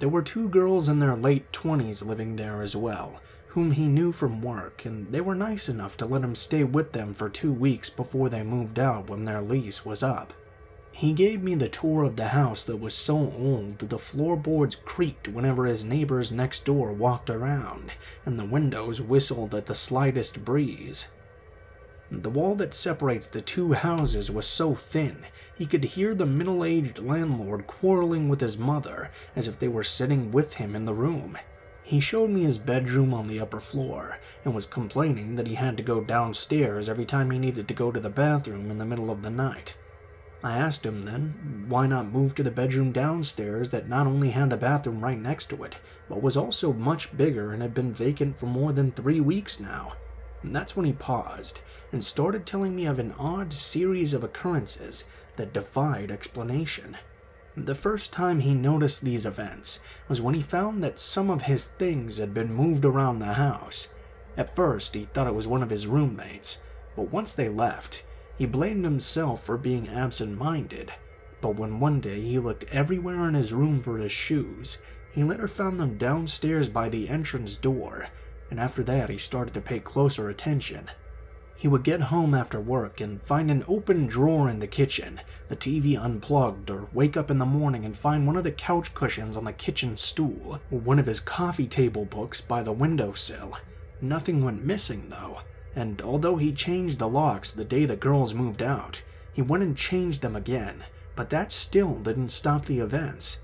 [SPEAKER 2] There were 2 girls in their late 20s living there as well, whom he knew from work, and they were nice enough to let him stay with them for 2 weeks before they moved out when their lease was up. He gave me the tour of the house that was so old that the floorboards creaked whenever his neighbors next door walked around, and the windows whistled at the slightest breeze. The wall that separates the 2 houses was so thin, he could hear the middle-aged landlord quarreling with his mother as if they were sitting with him in the room. He showed me his bedroom on the upper floor, and was complaining that he had to go downstairs every time he needed to go to the bathroom in the middle of the night. I asked him then, why not move to the bedroom downstairs that not only had the bathroom right next to it, but was also much bigger and had been vacant for more than 3 weeks now. And that's when he paused, and started telling me of an odd series of occurrences that defied explanation. The first time he noticed these events was when he found that some of his things had been moved around the house. At first, he thought it was one of his roommates, but once they left, he blamed himself for being absent-minded. But when one day he looked everywhere in his room for his shoes, he later found them downstairs by the entrance door, and after that he started to pay closer attention. He would get home after work and find an open drawer in the kitchen, the TV unplugged, or wake up in the morning and find one of the couch cushions on the kitchen stool, or one of his coffee table books by the windowsill. Nothing went missing though, and although he changed the locks the day the girls moved out, he went and changed them again, but that still didn't stop the events.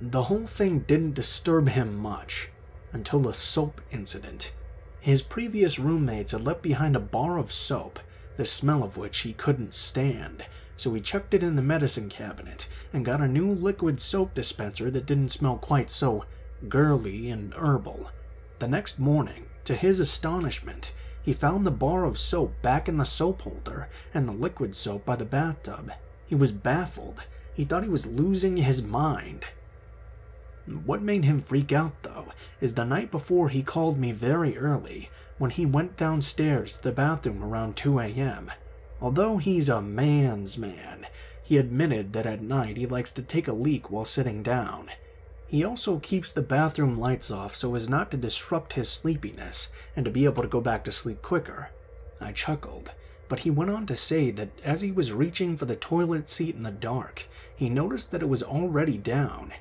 [SPEAKER 2] The whole thing didn't disturb him much, until the soap incident. His previous roommates had left behind a bar of soap, the smell of which he couldn't stand, so he chucked it in the medicine cabinet and got a new liquid soap dispenser that didn't smell quite so girly and herbal. The next morning, to his astonishment, he found the bar of soap back in the soap holder and the liquid soap by the bathtub. He was baffled. He thought he was losing his mind. What made him freak out, though, is the night before he called me very early, when he went downstairs to the bathroom around 2 a.m. Although he's a man's man, he admitted that at night he likes to take a leak while sitting down. He also keeps the bathroom lights off so as not to disrupt his sleepiness and to be able to go back to sleep quicker. I chuckled, but he went on to say that as he was reaching for the toilet seat in the dark, he noticed that it was already down.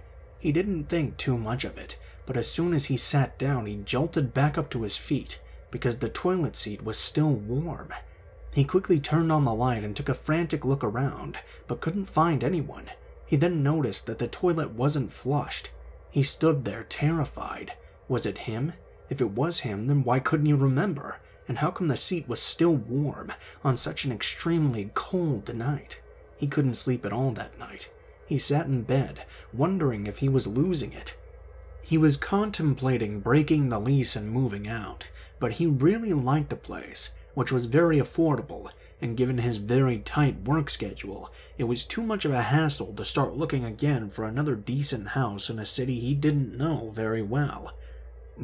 [SPEAKER 2] He didn't think too much of it, but as soon as he sat down, he jolted back up to his feet because the toilet seat was still warm. He quickly turned on the light and took a frantic look around, but couldn't find anyone. He then noticed that the toilet wasn't flushed. He stood there terrified. Was it him? If it was him, then why couldn't he remember? And how come the seat was still warm on such an extremely cold night? He couldn't sleep at all that night. He sat in bed, wondering if he was losing it. He was contemplating breaking the lease and moving out, but he really liked the place, which was very affordable, and given his very tight work schedule, it was too much of a hassle to start looking again for another decent house in a city he didn't know very well.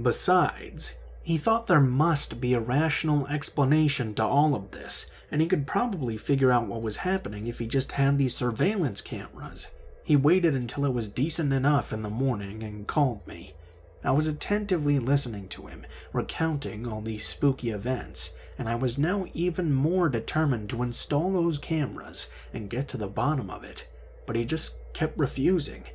[SPEAKER 2] Besides, he thought there must be a rational explanation to all of this, and he could probably figure out what was happening if he just had these surveillance cameras. He waited until it was decent enough in the morning and called me. I was attentively listening to him, recounting all these spooky events, and I was now even more determined to install those cameras and get to the bottom of it, but he just kept refusing.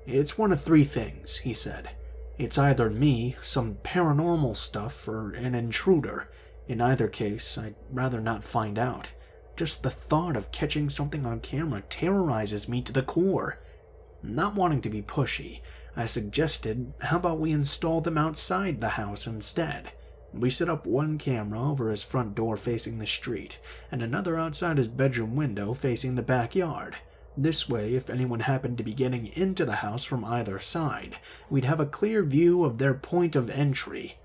[SPEAKER 2] "It's one of three things," he said. "It's either me, some paranormal stuff, or an intruder. In either case, I'd rather not find out. Just the thought of catching something on camera terrorizes me to the core." Not wanting to be pushy, I suggested, how about we install them outside the house instead? We set up one camera over his front door facing the street, and another outside his bedroom window facing the backyard. This way, if anyone happened to be getting into the house from either side, we'd have a clear view of their point of entry.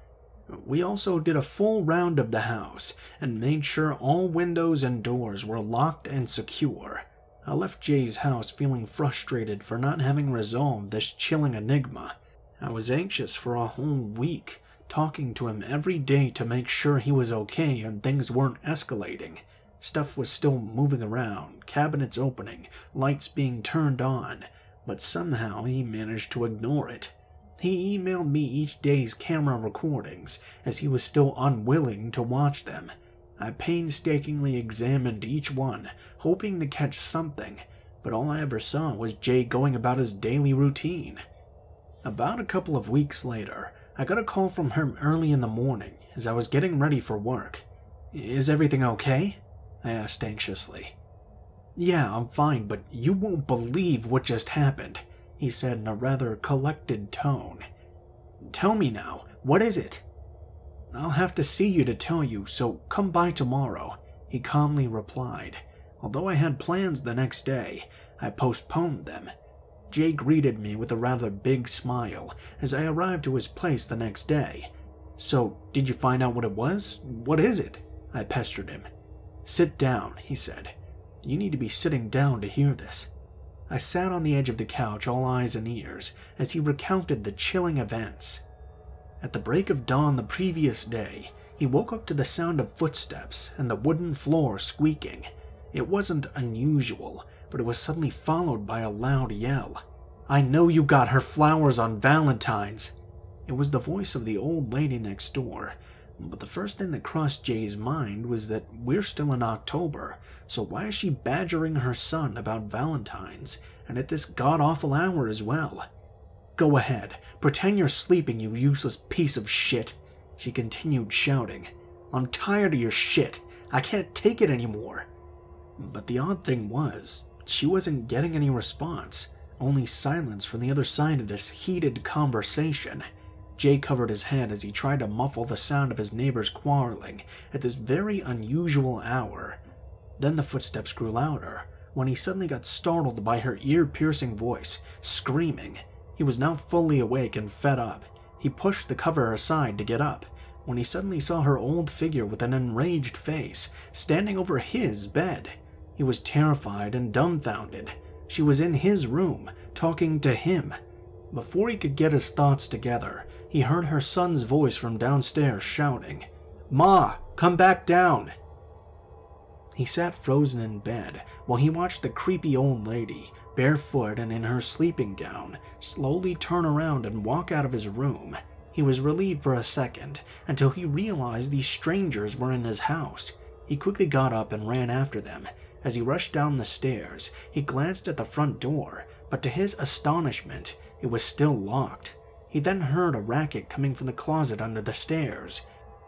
[SPEAKER 2] We also did a full round of the house, and made sure all windows and doors were locked and secure. I left Jay's house feeling frustrated for not having resolved this chilling enigma. I was anxious for a whole week, talking to him every day to make sure he was okay and things weren't escalating. Stuff was still moving around, cabinets opening, lights being turned on, but somehow he managed to ignore it. He emailed me each day's camera recordings, as he was still unwilling to watch them. I painstakingly examined each one, hoping to catch something, but all I ever saw was Jay going about his daily routine. About a couple of weeks later, I got a call from him early in the morning as I was getting ready for work. "Is everything okay?" I asked anxiously. "Yeah, I'm fine, but you won't believe what just happened," he said in a rather collected tone. "Tell me now, what is it?" "I'll have to see you to tell you, so come by tomorrow," he calmly replied. Although I had plans the next day, I postponed them. Jay greeted me with a rather big smile as I arrived to his place the next day. "So, did you find out what it was? What is it?" I pestered him. "Sit down," he said. "You need to be sitting down to hear this." I sat on the edge of the couch, all eyes and ears, as he recounted the chilling events. At the break of dawn the previous day, he woke up to the sound of footsteps and the wooden floor squeaking. It wasn't unusual, but it was suddenly followed by a loud yell. "I know you got her flowers on Valentine's!" It was the voice of the old lady next door, but the first thing that crossed Jay's mind was that we're still in October, so why is she badgering her son about Valentine's, and at this god-awful hour as well? "Go ahead, pretend you're sleeping, you useless piece of shit," she continued shouting. "I'm tired of your shit. I can't take it anymore." But the odd thing was, she wasn't getting any response, only silence from the other side of this heated conversation. Jay covered his head as he tried to muffle the sound of his neighbors quarreling at this very unusual hour. Then the footsteps grew louder, when he suddenly got startled by her ear-piercing voice, screaming. He was now fully awake and fed up. He pushed the cover aside to get up, when he suddenly saw her old figure with an enraged face, standing over his bed. He was terrified and dumbfounded. She was in his room, talking to him. Before he could get his thoughts together, he heard her son's voice from downstairs shouting, "Ma, come back down!" He sat frozen in bed while he watched the creepy old lady, barefoot and in her sleeping gown, slowly turn around and walk out of his room. He was relieved for a second, until he realized these strangers were in his house. He quickly got up and ran after them. As he rushed down the stairs, he glanced at the front door, but to his astonishment, it was still locked. He then heard a racket coming from the closet under the stairs.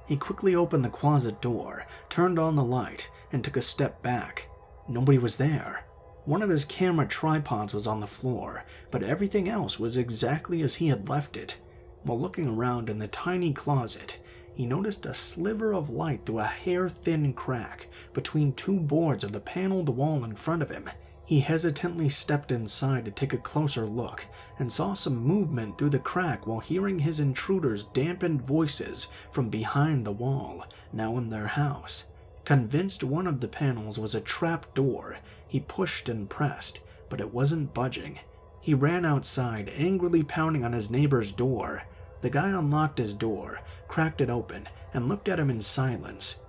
[SPEAKER 2] He quickly opened the closet door, turned on the light, and took a step back. Nobody was there. One of his camera tripods was on the floor, but everything else was exactly as he had left it. While looking around in the tiny closet, he noticed a sliver of light through a hair-thin crack between two boards of the paneled wall in front of him. He hesitantly stepped inside to take a closer look, and saw some movement through the crack while hearing his intruders' dampened voices from behind the wall, now in their house. Convinced one of the panels was a trap door, he pushed and pressed, but it wasn't budging. He ran outside, angrily pounding on his neighbor's door. The guy unlocked his door, cracked it open, and looked at him in silence.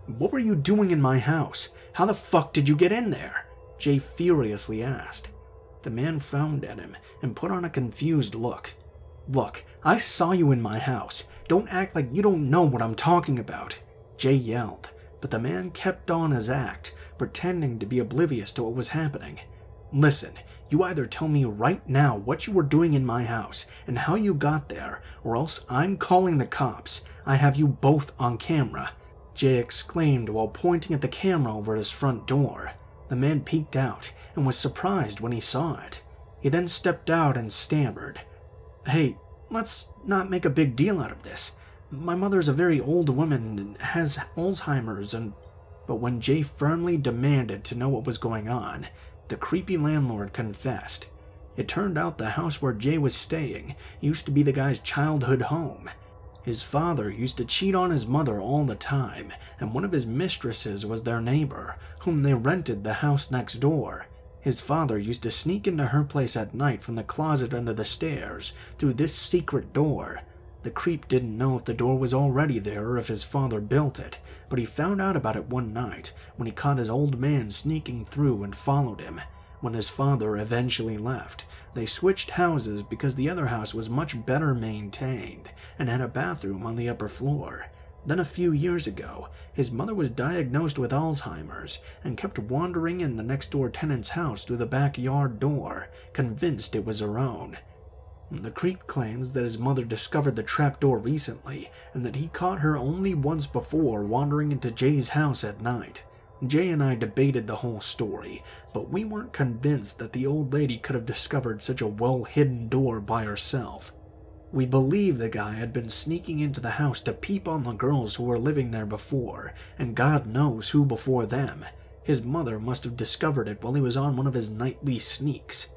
[SPEAKER 2] "What were you doing in my house? How the fuck did you get in there?" Jay furiously asked. The man frowned at him and put on a confused look. "Look, I saw you in my house. Don't act like you don't know what I'm talking about," Jay yelled, but the man kept on his act, pretending to be oblivious to what was happening. "Listen, you either tell me right now what you were doing in my house and how you got there, or else I'm calling the cops. I have you both on camera," Jay exclaimed while pointing at the camera over his front door. The man peeked out and was surprised when he saw it. He then stepped out and stammered, "Hey, let's not make a big deal out of this. My mother's a very old woman and has Alzheimer's and—" But when Jay firmly demanded to know what was going on, the creepy landlord confessed. It turned out the house where Jay was staying used to be the guy's childhood home. His father used to cheat on his mother all the time, and one of his mistresses was their neighbor, whom they rented the house next door. His father used to sneak into her place at night from the closet under the stairs through this secret door. The creep didn't know if the door was already there or if his father built it, but he found out about it one night when he caught his old man sneaking through and followed him. When his father eventually left, they switched houses because the other house was much better maintained and had a bathroom on the upper floor. Then a few years ago, his mother was diagnosed with Alzheimer's and kept wandering in the next-door tenant's house through the backyard door, convinced it was her own. The creep claims that his mother discovered the trapdoor recently and that he caught her only once before wandering into Jay's house at night. Jay and I debated the whole story, but we weren't convinced that the old lady could have discovered such a well-hidden door by herself. We believe the guy had been sneaking into the house to peep on the girls who were living there before, and God knows who before them. His mother must have discovered it while he was on one of his nightly sneaks.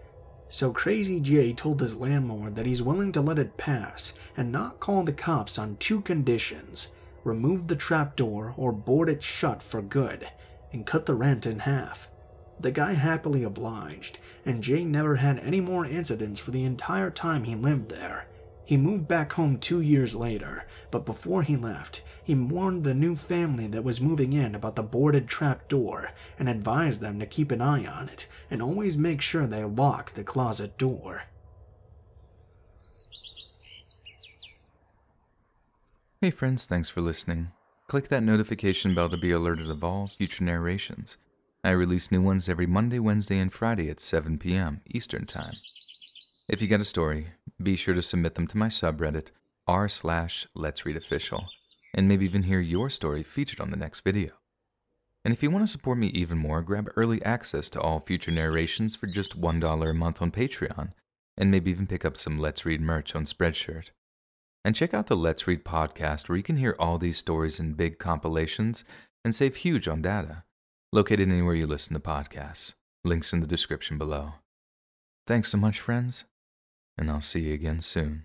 [SPEAKER 2] So Crazy Jay told his landlord that he's willing to let it pass and not call the cops on two conditions: remove the trapdoor or board it shut for good, and cut the rent in half. The guy happily obliged, and Jay never had any more incidents for the entire time he lived there. He moved back home 2 years later, but before he left, he warned the new family that was moving in about the boarded trap door and advised them to keep an eye on it and always make sure they lock the closet door.
[SPEAKER 1] Hey friends, thanks for listening. Click that notification bell to be alerted of all future narrations. I release new ones every Monday, Wednesday, and Friday at 7 p.m. Eastern Time. If you got a story, be sure to submit them to my subreddit, r/LetsReadOfficial, and maybe even hear your story featured on the next video. And if you want to support me even more, grab early access to all future narrations for just $1 a month on Patreon, and maybe even pick up some Let's Read merch on Spreadshirt. And check out the Let's Read podcast, where you can hear all these stories in big compilations and save huge on data. Located anywhere you listen to podcasts. Links in the description below. Thanks so much, friends, and I'll see you again soon.